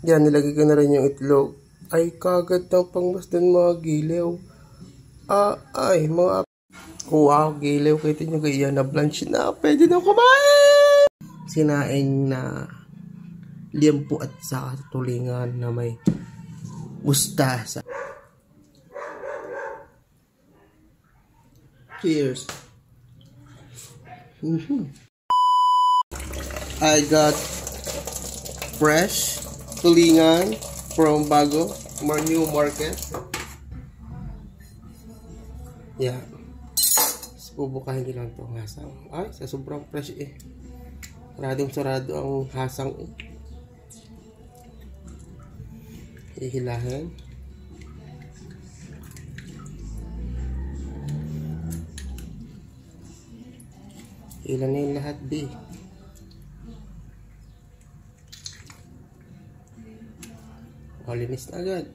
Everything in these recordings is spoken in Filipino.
Yan, nilagay ko na rin yung itlog. Ay, kagad ng pangmasdan mga gilew. Ay, mga... Wow, gilew. Kahit nyo gaya na blanch na. Pwede na kumain! Sinaing na liempo at sa tulingan na may mustasa. Cheers! I got fresh tulingan from Bago, new market. Yeah. Bubukahin nyo lang itong hasang. Ay, sa sobrang fresh eh. Saradong-sarado ang hasang eh. Ihilahin. Ilan na yung lahat di. Linis na agad.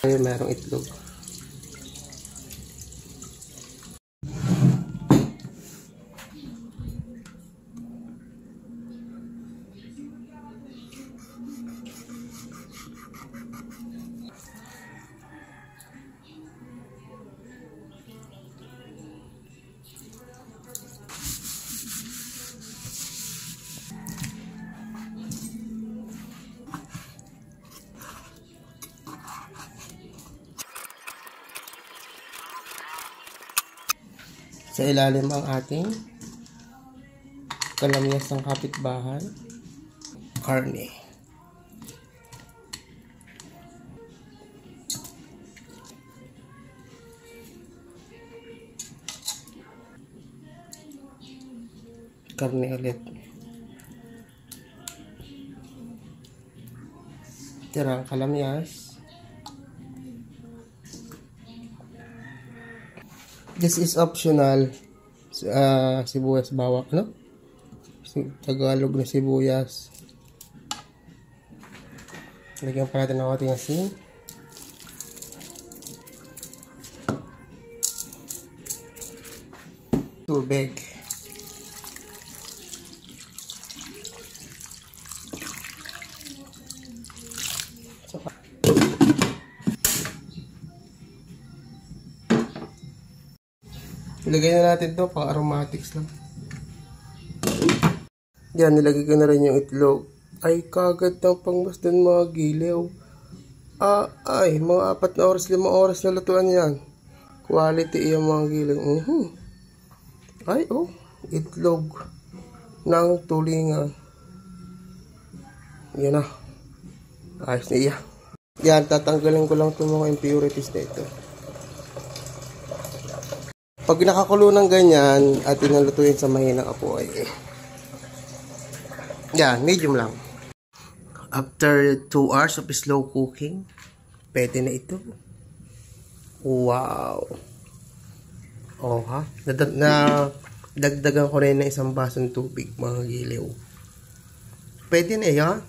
Ay, merong itlog. Sa ilalim ang ating kalamyas ng kapitbahay, karne. Karne ulit. Tirang kalamyas. This is optional. Sibuyas bawang, no? Tagalog na sibuyas. Lagyan pa natin ng ating asin. Tubig. Ilagay na natin to pang aromatics lang. Yan, nilagay ko na rin yung itlog. Ay, kagad ng pangmasdan mga gilew. Ay, mga 4 na oras, 5 oras na lutuan yan. Quality yung mga gilew. Ay, oh, itlog ng tulingan. Yan na. Ayos na iya. Yan, tatanggalin ko lang itong mga impurities na ito. Pag nakakulo ng ganyan at inalutuin sa mahinang apoy, yan, medium lang. After 2 hours of slow cooking, pwede na ito. Wow! Oh, ha? Dagdagan ko rin na 1 basong tubig, mga giliw. Pwede na yan.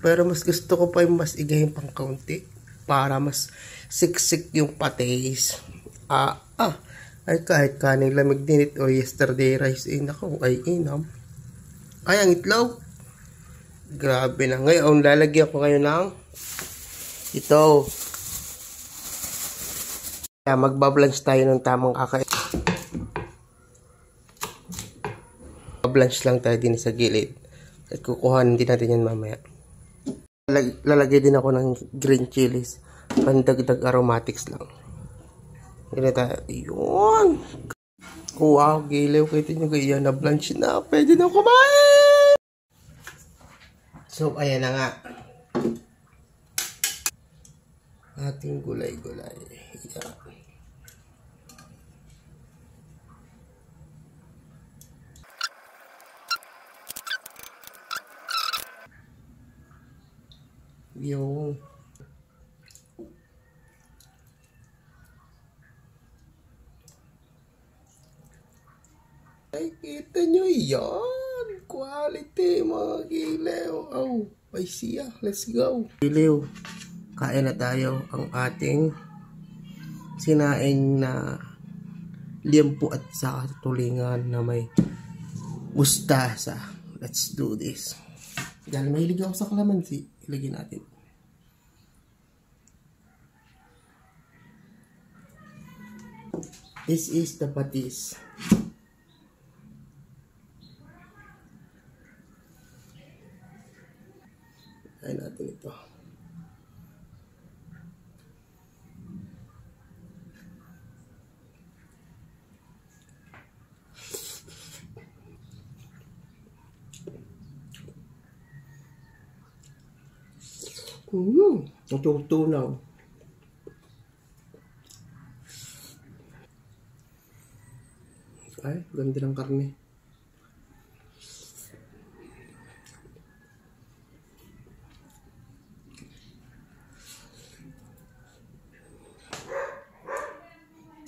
Pero mas gusto ko pa yung mas igahin pang kaunti para mas siksik yung patis. Ay kahit kaning lamig din ito, yesterday rice, nako, ay inam. Ay, ang itlog. Grabe na. Ngayon, lalagyan ko ngayon ng ito. Magbablanch tayo ng tamang kakain. Blanch lang tayo din sa gilid. At kukuhanin din natin yan mamaya. Lalagay din ako ng green chilies. Pandagdag aromatics lang. Ganun tayo. Yun. Wow, gilew. Kahit nyo gaya na blanch na. Pwede na kumain. So, ayan na nga. Ating gulay-gulay. Yan. Yung ay, kita nyo yan. Quality, mga gilew. Oh, ay siya. Let's go. Gilew, kain na tayo ang ating sinaing na liempo at sa tulingan na may mustasa. Let's do this. Dahil mahilig ako sa kalamansi, ilagay natin. This is the patis. Ayan natin ito. Natutunaw. Ay, ganda ng karne.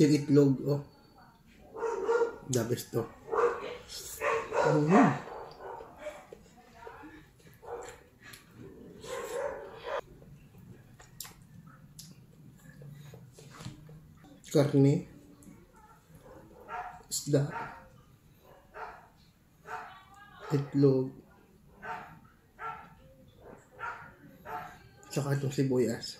Yung itlog, oh. The best to. Karne, isda, itlog, tsaka itong sibuyas.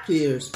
Cheers.